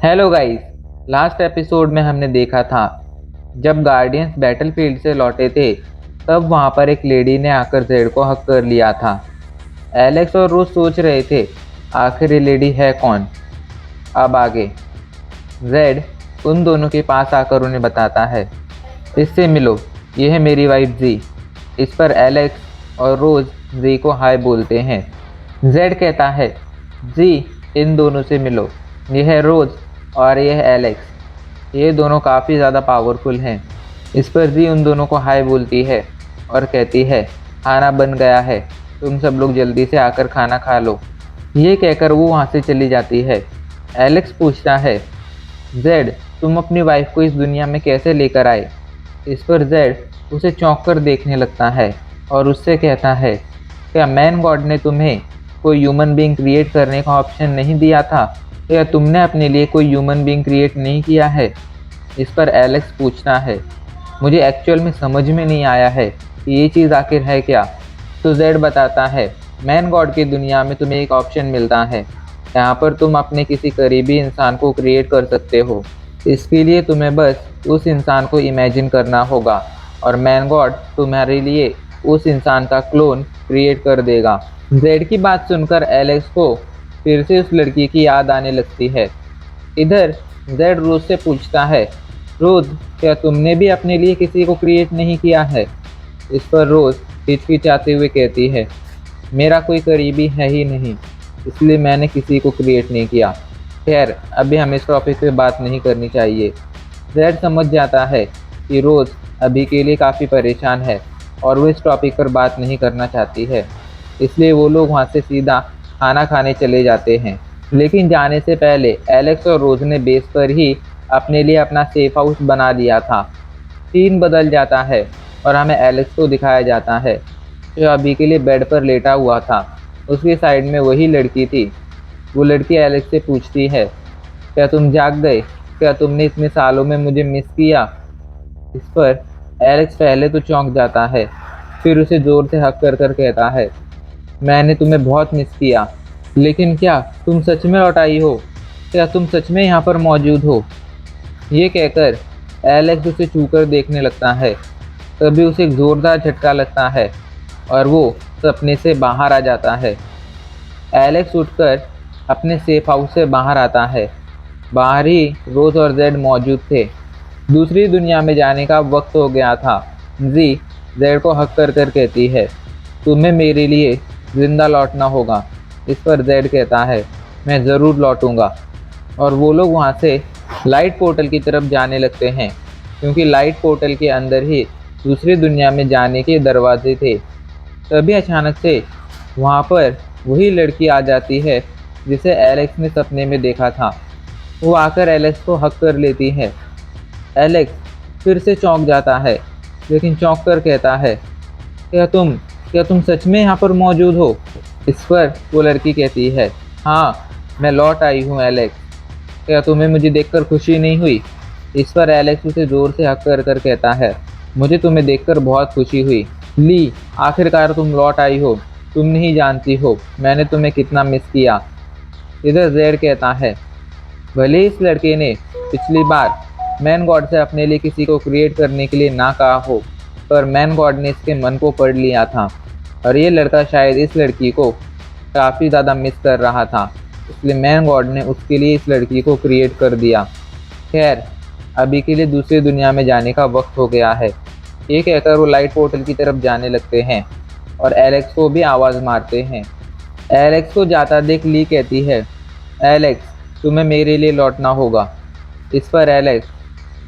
Hello guys. Last episode में हमने देखा था जब गार्डियंस बैटलफील्ड से लौटे थे तब वहां पर एक लेडी ने आकर जेड को हक कर लिया था। एलेक्स और रोज सोच रहे थे आखिर ये लेडी है कौन। अब आगे जेड उन दोनों के पास आकर उन्हें बताता है, इससे मिलो, ये है मेरी वाइफ जी। इस पर एलेक्स और रोज जी को हाय बोलते हैं। जेड कहता है, जी इन दोनों से मिलो, यह है रोज और यह है एलेक्स, ये दोनों काफ़ी ज़्यादा पावरफुल हैं। इस पर जी उन दोनों को हाय बोलती है और कहती है, खाना बन गया है, तुम सब लोग जल्दी से आकर खाना खा लो। ये कहकर वो वहाँ से चली जाती है। एलेक्स पूछता है, जेड तुम अपनी वाइफ को इस दुनिया में कैसे लेकर आए। इस पर जेड उसे चौंक कर देखने लगता है और उससे कहता है, क्या मैन गॉड ने तुम्हें कोई ह्यूमन बीइंग क्रिएट करने का ऑप्शन नहीं दिया था, या तुमने अपने लिए कोई ह्यूमन बीइंग क्रिएट नहीं किया है। इस पर एलेक्स पूछता है, मुझे एक्चुअल में समझ में नहीं आया है कि ये चीज़ आखिर है क्या। तो जेड बताता है, मैन गॉड की दुनिया में तुम्हें एक ऑप्शन मिलता है, यहाँ पर तुम अपने किसी करीबी इंसान को क्रिएट कर सकते हो। इसके लिए तुम्हें बस उस इंसान को इमेजिन करना होगा और मैन गॉड तुम्हारे लिए उस इंसान का क्लोन क्रिएट कर देगा। जेड की बात सुनकर एलेक्स को फिर से उस लड़की की याद आने लगती है। इधर जेड रोज से पूछता है, रोज क्या तुमने भी अपने लिए किसी को क्रिएट नहीं किया है। इस पर रोज हिचकिचाते हुए कहती है, मेरा कोई करीबी है ही नहीं, इसलिए मैंने किसी को क्रिएट नहीं किया। खैर अभी हमें इस टॉपिक पे बात नहीं करनी चाहिए। जेड समझ जाता है कि रोज अभी के लिए काफ़ी परेशान है और वो इस टॉपिक पर बात नहीं करना चाहती है, इसलिए वो लोग वहाँ से सीधा खाना खाने चले जाते हैं। लेकिन जाने से पहले एलेक्स और रोज ने बेस पर ही अपने लिए अपना सेफ हाउस बना लिया था। सीन बदल जाता है और हमें एलेक्स को दिखाया जाता है जो अभी के लिए बेड पर लेटा हुआ था। उसकी साइड में वही लड़की थी। वो लड़की एलेक्स से पूछती है, क्या तुम जाग गए, क्या तुमने इतने सालों में मुझे मिस किया। इस पर एलेक्स पहले तो चौंक जाता है, फिर उसे ज़ोर से हक कर कर कहता है, मैंने तुम्हें बहुत मिस किया, लेकिन क्या तुम सच में लौट आई हो, क्या तुम सच में यहाँ पर मौजूद हो। ये कहकर एलेक्स उसे छूकर देखने लगता है। तभी उसे एक ज़ोरदार झटका लगता है और वो सपने से बाहर आ जाता है। एलेक्स उठकर अपने सेफ हाउस से बाहर आता है। बाहर ही रोज और जेड मौजूद थे। दूसरी दुनिया में जाने का वक्त हो गया था। जी जेड को हक कर कर कहती है, तुम्हें मेरे लिए ज़िंदा लौटना होगा। इस पर जेड कहता है, मैं ज़रूर लौटूंगा। और वो लोग वहाँ से लाइट पोर्टल की तरफ जाने लगते हैं, क्योंकि लाइट पोर्टल के अंदर ही दूसरी दुनिया में जाने के दरवाजे थे। तभी अचानक से वहाँ पर वही लड़की आ जाती है जिसे एलेक्स ने सपने में देखा था। वो आकर एलेक्स को हक कर लेती है। एलेक्स फिर से चौंक जाता है, लेकिन चौंक कर कहता है, क्या तुम सच में यहाँ पर मौजूद हो। इस पर वो लड़की कहती है, हाँ मैं लौट आई हूँ एलेक्स, क्या तुम्हें मुझे देखकर खुशी नहीं हुई। इस पर एलेक्स उसे ज़ोर से हक कर कर कहता है, मुझे तुम्हें देखकर बहुत खुशी हुई। ली, आखिरकार तुम लौट आई हो, तुम नहीं जानती हो मैंने तुम्हें कितना मिस किया। इधर जेड कहता है, भले ही इस लड़के ने पिछली बार मैन गॉड से अपने लिए किसी को क्रिएट करने के लिए ना कहा हो, पर मैन गॉड ने इसके मन को पढ़ लिया था और ये लड़का शायद इस लड़की को काफ़ी ज़्यादा मिस कर रहा था, इसलिए मैन गॉड ने उसके लिए इस लड़की को क्रिएट कर दिया। खैर अभी के लिए दूसरी दुनिया में जाने का वक्त हो गया है। ये कहकर वो लाइट पोर्टल की तरफ जाने लगते हैं और एलेक्स को भी आवाज़ मारते हैं। एलेक्स को जाता देख ली कहती है, एलेक्स तुम्हें मेरे लिए लौटना होगा। इस पर एलेक्स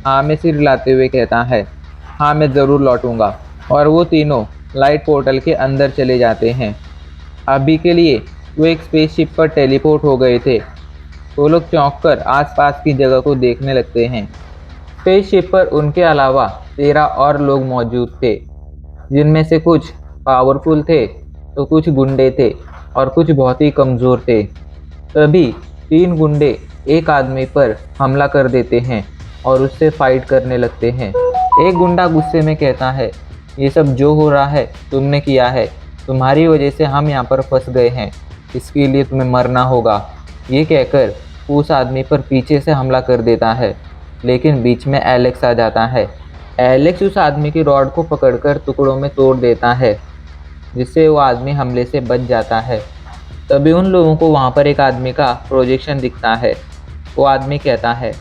हाँ में सिर हिलाते हुए कहता है, हाँ मैं ज़रूर लौटूंगा। और वो तीनों लाइट पोर्टल के अंदर चले जाते हैं। अभी के लिए वो एक स्पेसशिप पर टेलीपोर्ट हो गए थे। वो लोग चौंक कर आसपास की जगह को देखने लगते हैं। स्पेसशिप पर उनके अलावा 13 और लोग मौजूद थे, जिनमें से कुछ पावरफुल थे तो कुछ गुंडे थे और कुछ बहुत ही कमज़ोर थे। तभी 3 गुंडे एक आदमी पर हमला कर देते हैं और उससे फाइट करने लगते हैं। एक गुंडा गुस्से में कहता है, ये सब जो हो रहा है तुमने किया है, तुम्हारी वजह से हम यहाँ पर फंस गए हैं, इसके लिए तुम्हें मरना होगा। ये कहकर उस आदमी पर पीछे से हमला कर देता है, लेकिन बीच में एलेक्स आ जाता है। एलेक्स उस आदमी की रॉड को पकड़कर टुकड़ों में तोड़ देता है, जिससे वो आदमी हमले से बच जाता है। तभी उन लोगों को वहाँ पर एक आदमी का प्रोजेक्शन दिखता है। वो आदमी कहता है,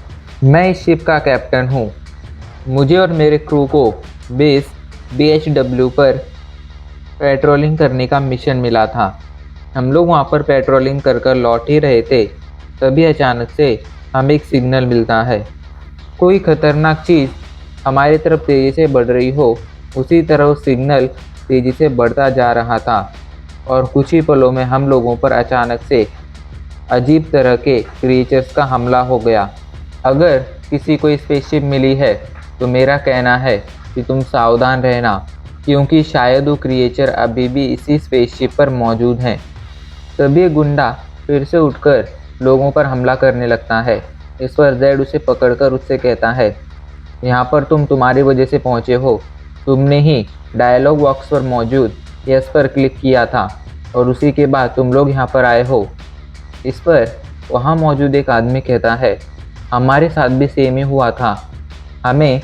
मैं इस शिप का कैप्टन हूँ। मुझे और मेरे क्रू को बेस BHW पर पेट्रोलिंग करने का मिशन मिला था। हम लोग वहाँ पर पेट्रोलिंग कर कर लौट ही रहे थे, तभी अचानक से हमें एक सिग्नल मिलता है। कोई खतरनाक चीज़ हमारी तरफ तेज़ी से बढ़ रही हो, उसी तरह वो सिग्नल तेज़ी से बढ़ता जा रहा था और कुछ ही पलों में हम लोगों पर अचानक से अजीब तरह के क्रिएचर्स का हमला हो गया। अगर किसी को स्पेसशिप मिली है तो मेरा कहना है कि तुम सावधान रहना, क्योंकि शायद वो क्रिएचर अभी भी इसी स्पेसशिप पर मौजूद हैं। तभी गुंडा फिर से उठकर लोगों पर हमला करने लगता है। इस पर जेड उसे पकड़कर उससे कहता है, यहाँ पर तुम तुम्हारी वजह से पहुँचे हो। तुमने ही डायलॉग बॉक्स पर मौजूद यस पर क्लिक किया था और उसी के बाद तुम लोग यहाँ पर आए हो। इस पर वहाँ मौजूद एक आदमी कहता है, हमारे साथ भी सेम ही हुआ था। हमें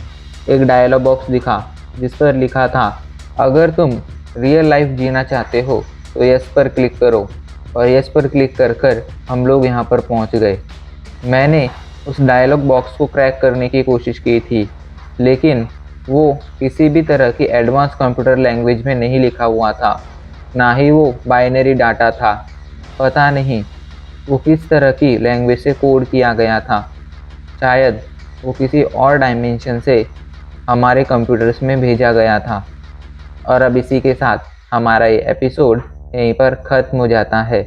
एक डायलॉग बॉक्स दिखा जिस पर लिखा था, अगर तुम रियल लाइफ जीना चाहते हो तो यस पर क्लिक करो। और यस पर क्लिक कर कर हम लोग यहाँ पर पहुँच गए। मैंने उस डायलॉग बॉक्स को क्रैक करने की कोशिश की थी, लेकिन वो किसी भी तरह की एडवांस कंप्यूटर लैंग्वेज में नहीं लिखा हुआ था, ना ही वो बाइनरी डाटा था। पता नहीं वो किस तरह की लैंग्वेज से कोड किया गया था। शायद वो किसी और डायमेंशन से हमारे कंप्यूटर्स में भेजा गया था। और अब इसी के साथ हमारा ये एपिसोड यहीं पर ख़त्म हो जाता है।